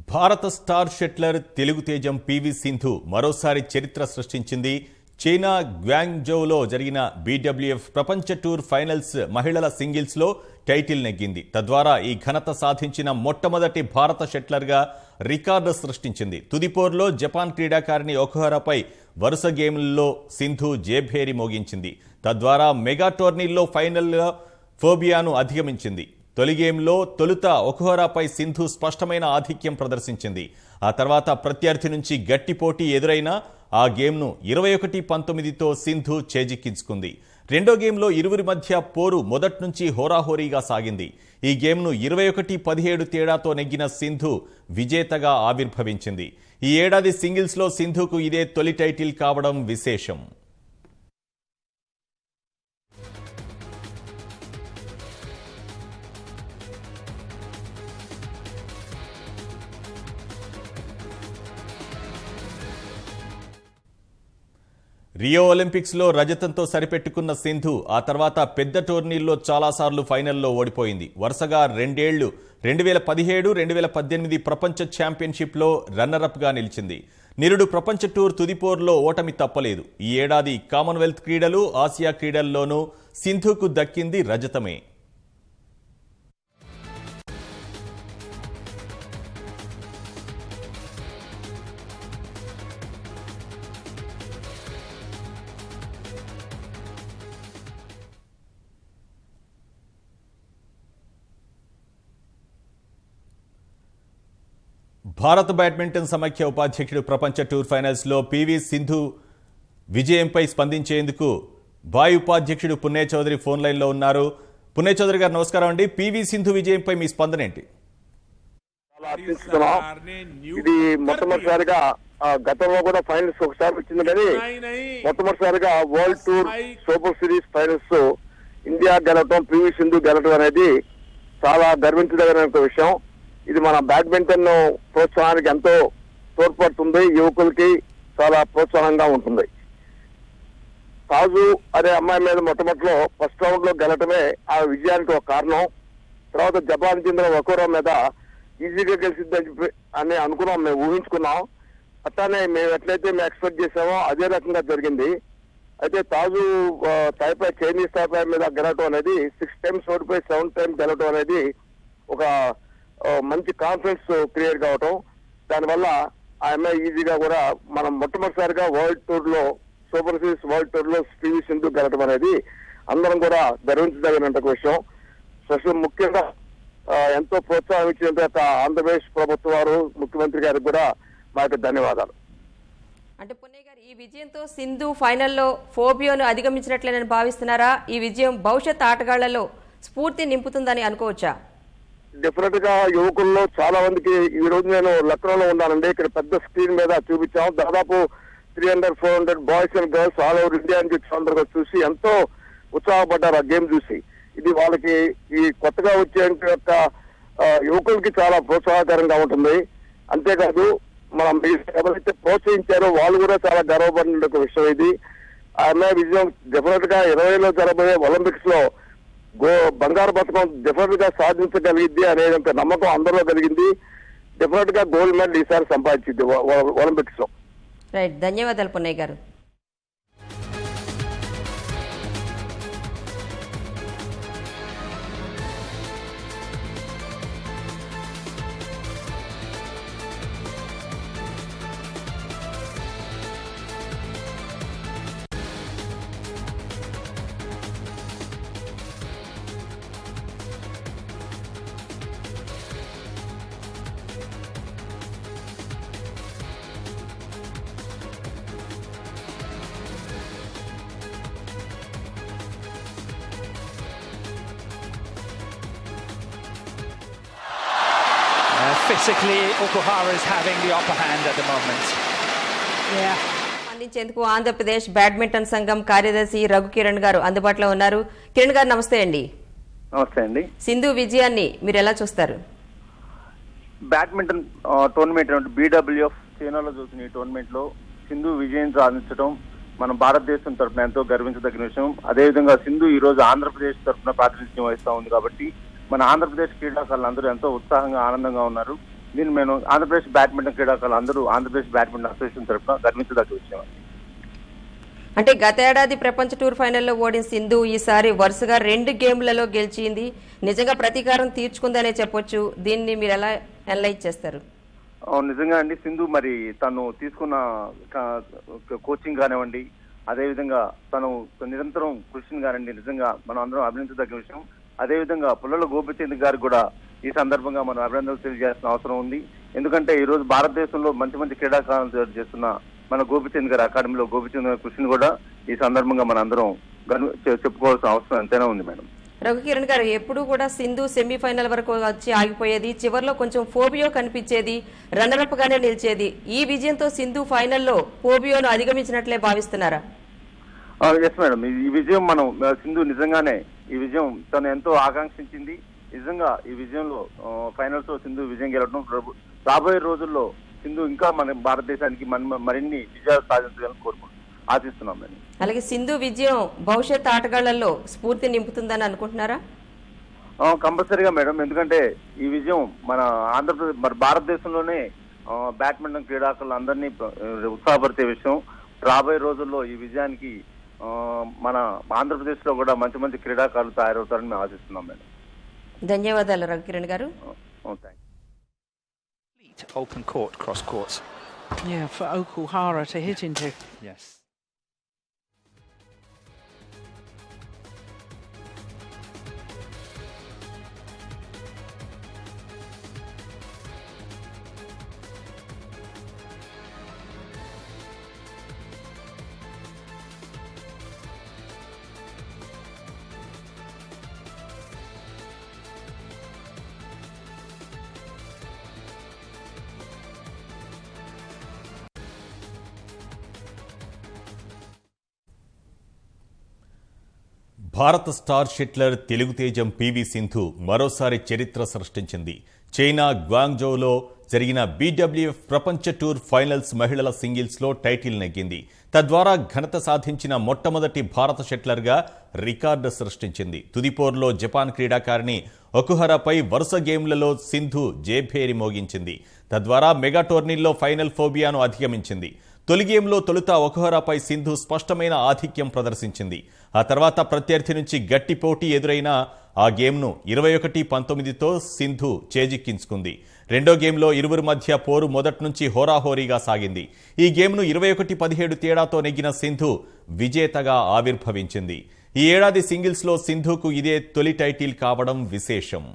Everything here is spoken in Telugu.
భారత స్టార్ షట్లర్ తెలుగు తేజం పివి సింధు మరోసారి చరిత్ర సృష్టించింది. చైనా గ్వాంగ్జౌలో జరిగిన బీడబ్ల్యూఎఫ్ ప్రపంచ టూర్ ఫైనల్స్ మహిళల సింగిల్స్లో టైటిల్ నెగ్గింది. తద్వారా ఈ ఘనత సాధించిన మొట్టమొదటి భారత షట్లర్గా రికార్డు సృష్టించింది. తుదిపోర్లో జపాన్ క్రీడాకారిణి ఒకుహరాపై వరుస గేమ్లలో సింధు జేభేరి మోగించింది. తద్వారా మెగా టోర్నీల్లో ఫైనల్లో ఫోబియాను అధిగమించింది. తొలి గేమ్లో తొలుత ఒకుహరాపై సింధు స్పష్టమైన ఆధిక్యం ప్రదర్శించింది. ఆ తర్వాత ప్రత్యర్థి నుంచి గట్టి పోటీ ఎదురైనా ఆ గేమ్ను 21-19తో సింధు చేజిక్కించుకుంది. రెండో గేమ్లో ఇరువురి మధ్య పోరు మొదటి నుంచి హోరాహోరీగా సాగింది. ఈ గేమ్ను 21-17 తేడాతో నెగ్గిన సింధు విజేతగా ఆవిర్భవించింది. ఈ ఏడాది సింగిల్స్లో సింధుకు ఇదే తొలి టైటిల్ కావడం విశేషం. రియో ఒలింపిక్స్లో రజతంతో సరిపెట్టుకున్న సింధు ఆ తర్వాత పెద్ద టోర్నీల్లో చాలాసార్లు ఫైనల్లో ఓడిపోయింది. వరుసగా రెండేళ్లు 2017, 2018 ప్రపంచ ఛాంపియన్షిప్లో రన్నరప్గా నిలిచింది. నిరుడు ప్రపంచ టూర్ తుదిపోర్లో ఓటమి తప్పలేదు. ఈ ఏడాది కామన్వెల్త్ క్రీడలు, ఆసియా క్రీడల్లోనూ సింధుకు దక్కింది రజతమే. భారత బ్యాడ్మింటన్ సమాఖ్య ఉపాధ్యక్షుడు ప్రపంచ టూర్ ఫైనల్స్లో పివి సింధు విజయంపై స్పందించేందుకు బాయ్ ఉపాధ్యక్షుడు పుణ్య చౌదరి ఫోన్ లైన్లో ఉన్నారు. పుణ్య చౌదరి గారు నమస్కారం అండి. పివి సింధు విజయంపై మీ స్పందన ఏంటి? ఇది మొట్టమొదటిసారిగా గతంలో కూడా ఫైనల్స్ ఒకసారి వచ్చింది, కానీ మొట్టమొదటిసారిగా world tour super series finals India గెలవటం, పివి సింధు గెలవటం అనేది చాలా గర్వించదగిన విషయం. ఇది మన బ్యాడ్మింటన్ ప్రోత్సాహానికి ఎంతో తోడ్పడుతుంది. యువకులకి చాలా ప్రోత్సాహంగా ఉంటుంది. తాజు అనే అమ్మాయి మీద మొట్టమొదటిలో ఫస్ట్ రౌండ్ లో గెలటమే ఆ విజయానికి ఒక కారణం. తర్వాత జపాన్ చెందిన ఒకుహరా మీద ఈజీగా గెలిచిద్దని అని అనుకున్నాం, మేము ఊహించుకున్నాం. అట్లానే మేము ఎట్లయితే మేము ఎక్స్పెక్ట్ చేసామో అదే రకంగా జరిగింది. అయితే తాజు తైపై చైనీస్ తైపై మీద గెలవటం అనేది 6 times ఓడిపోయి 7th time గెలవటం అనేది ఒక మంచి కాన్ఫిడెన్స్ క్రియేట్ కావటం. దానివల్ల ఆ అమ్మాయి ఈజీగా కూడా మనం మొట్టమొదటిసారిగా వరల్డ్ టూర్ లో సూపర్ సిరీస్ వరల్డ్ టూర్ లో పివి సింధు గెలవటం అనేది అందరం కూడా గర్వించదగిన విషయం. స్పెషల్ ముఖ్యంగా ఎంతో ప్రోత్సాహం ఇచ్చిన ఆంధ్రప్రదేశ్ ప్రభుత్వం వారు, ముఖ్యమంత్రి గారికి కూడా మా యొక్క ధన్యవాదాలు. అంటే పుణ్య గారు, ఈ విజయంతో సింధు ఫైనల్లో ఫోబియాను అధిగమించినట్లేనని భావిస్తున్నారా? ఈ విజయం భవిష్యత్ ఆటగాళ్లలో స్ఫూర్తి నింపుతుందని అనుకోవచ్చా? డెఫినెట్ గా యువకుల్లో చాలా మందికి, ఈ రోజు నేను లక్నోలో ఉన్నానండి, ఇక్కడ పెద్ద స్క్రీన్ మీద చూపించాం. దాదాపు 300-400 boys and girls all over India నుంచి అందరూ చూసి ఎంతో ఉత్సాహపడ్డారు ఆ గేమ్ చూసి. ఇది వాళ్ళకి ఈ కొత్తగా వచ్చే యొక్క యువకులకి చాలా ప్రోత్సాహకరంగా ఉంటుంది. అంతేకాదు మనం ఎవరైతే ప్రోత్సహించారో వాళ్ళు కూడా చాలా గర్వపడిన ఒక విషయం ఇది. ఆ అమ్మాయి విజయం డెఫినెట్ గా 2020లో జరగబోయే ఒలింపిక్స్ లో బంగారు పథకం డెఫినెట్ గా సాధించగలిగింది అనే నమ్మకం అందరిలో కలిగింది. డెఫినెట్ గా గోల్డ్ మెడల్ ఈసారి సంపాదించింది ఒలింపిక్స్ లో. రైట్, ధన్యవాదాలు పున్నయ్య గారు. Physically, Okuhara is having the upper hand at the moment. Yeah. స్పందించేందుకు ఆంధ్రప్రదేశ్ బ్యాడ్మింటన్ సంఘం కార్యదర్శి రఘు కిరణ్ గారు అందుబాటులో ఉన్నారు. కిరణ్ గారు నమస్తే అండి. నమస్తే అండి. సింధు విజయాన్ని మీరు ఎలా చూస్తారు? బ్యాడ్మింటన్ టోర్నమెంట్ బీడబ్ల్యూఎఫ్ చైనాలో చూసిన ఈ టోర్నమెంట్ లో సింధు విజయం సాధించడం మన భారతదేశం తరఫున ఎంతో గర్వించదగిన విషయం. అదేవిధంగా సింధు ఈ రోజు ఆంధ్రప్రదేశ్ తరఫున ప్రాతినిధ్యం వహిస్తా ఉంది కాబట్టి మన ఆంధ్రప్రదేశ్ క్రీడాకారులు అందరూ ఎంతో ఉత్సాహంగా ఆనందంగా ఉన్నారు. దీన్ని మేము ఆంధ్రప్రదేశ్ బ్యాడ్మింటన్ క్రీడాకారులు అందరూ ఆంధ్రప్రదేశ్ బ్యాడ్మింటన్ అసోసియేషన్ తరఫున గర్వించదగ్గ విషయం. అంటే గతేడాది ప్రపంచ టూర్ ఫైనల్లో ఓడిన సింధు ఈసారి వరుసగా 2 గేమ్లలో గెలిచింది. నిజంగా ప్రతీకారం తీర్చుకుందనే చెప్పొచ్చు. దీన్ని మీరు ఎలా అనలైజ్ చేస్తారు? నిజంగా అండి, సింధు మరి తను తీసుకున్న కోచింగ్ కానివ్వండి, అదేవిధంగా తను నిరంతరం కృషిని కానివ్వండి, నిజంగా మనం అందరం అభినందించదగ్గ విషయం. అదేవిధంగా పుల్లల గోపిచంద్ గారికి కూడా ఈ సందర్భంగా మనం అభినందనలు తెలియజేయాల్సిన అవసరం ఉంది. ఎందుకంటే ఈ రోజు భారతదేశంలో మంచి మంచి క్రీడాకారులు చేస్తున్న మన గోపిచంద్ గారి అకాడమీలో గోపిచంద్ గారి కృషిని కూడా ఈ సందర్భంగా మన అందరం చెప్పుకోవాల్సిన అవసరం ఎంతైనా ఉంది మేడం. రఘుకిరణ్ గారు, ఎప్పుడు కూడా సింధు సెమీఫైనల్ వరకు వచ్చి ఆగిపోయేది, చివరిలో కొంచెం ఫోబియో కనిపించేది, రన్నరప్ గానే నిలిచేది. ఈ విజయంతో సింధు ఫైనల్లో ఫోబియోను అధిగమించినట్లే భావిస్తున్నారా? ఎస్ మేడం, ఈ విజయం మనం సింధు నిజంగానే ఈ విజయం తను ఎంతో ఆకాంక్షించింది. నిజంగా ఈ విజయంలో ఫైనల్స్ లో సింధు విజయం గెలవడం, రాబోయే రోజుల్లో సింధు ఇంకా మన భారతదేశానికి మరిన్ని విజయాలు సాధించాలని ఆశిస్తున్నాం మేడం. అలాగే సింధు విజయం భవిష్యత్ ఆటగాళ్లలో స్ఫూర్తి నింపుతుందని అనుకుంటున్నారా? కంపల్సరీగా మేడం, ఎందుకంటే ఈ విజయం మన ఆంధ్రప్రదేశ్ మన భారతదేశంలోనే బ్యాడ్మింటన్ క్రీడాకారులందరినీ ఉత్సాహపరిచే విషయం. రాబోయే రోజుల్లో ఈ విజయానికి మన ఆంధ్రప్రదేశ్ లో కూడా మంచి మంచి క్రీడాకారులు తయారవుతారని మేము ఆశిస్తున్నాం మేడం. ధన్యవాదాలు రఘుకిరణ్ గారు. Open court, cross courts. Yeah, for Okuhara to hit into. Yes. భారత స్టార్ షట్లర్ తెలుగు తేజం పివి సింధు మరోసారి చరిత్ర సృష్టించింది. చైనా గ్వాంగ్జౌలో జరిగిన బీడబ్ల్యూఎఫ్ ప్రపంచ టూర్ ఫైనల్స్ మహిళల సింగిల్స్లో టైటిల్ నెగ్గింది. తద్వారా ఘనత సాధించిన మొట్టమొదటి భారత షట్లర్గా రికార్డు సృష్టించింది. తుదిపోర్లో జపాన్ క్రీడాకారిణి ఒకుహరాపై వరుస గేమ్లలో సింధు జేభేరి మోగించింది. తద్వారా మెగా టోర్నీల్లో ఫైనల్ ఫోబియాను అధిగమించింది. తొలి గేమ్లో తొలుత ఒకుహరాపై సింధు స్పష్టమైన ఆధిక్యం ప్రదర్శించింది. ఆ తర్వాత ప్రత్యర్థి నుంచి గట్టి పోటీ ఎదురైనా ఆ గేమ్ను 21-19తో సింధు చేజిక్కించుకుంది. రెండో గేమ్లో ఇరువురి మధ్య పోరు మొదటి నుంచి హోరాహోరీగా సాగింది. ఈ గేమ్ను 21-17 తేడాతో నెగ్గిన సింధు విజేతగా ఆవిర్భవించింది. ఈ ఏడాది సింగిల్స్లో సింధుకు ఇదే తొలి టైటిల్ కావడం విశేషం.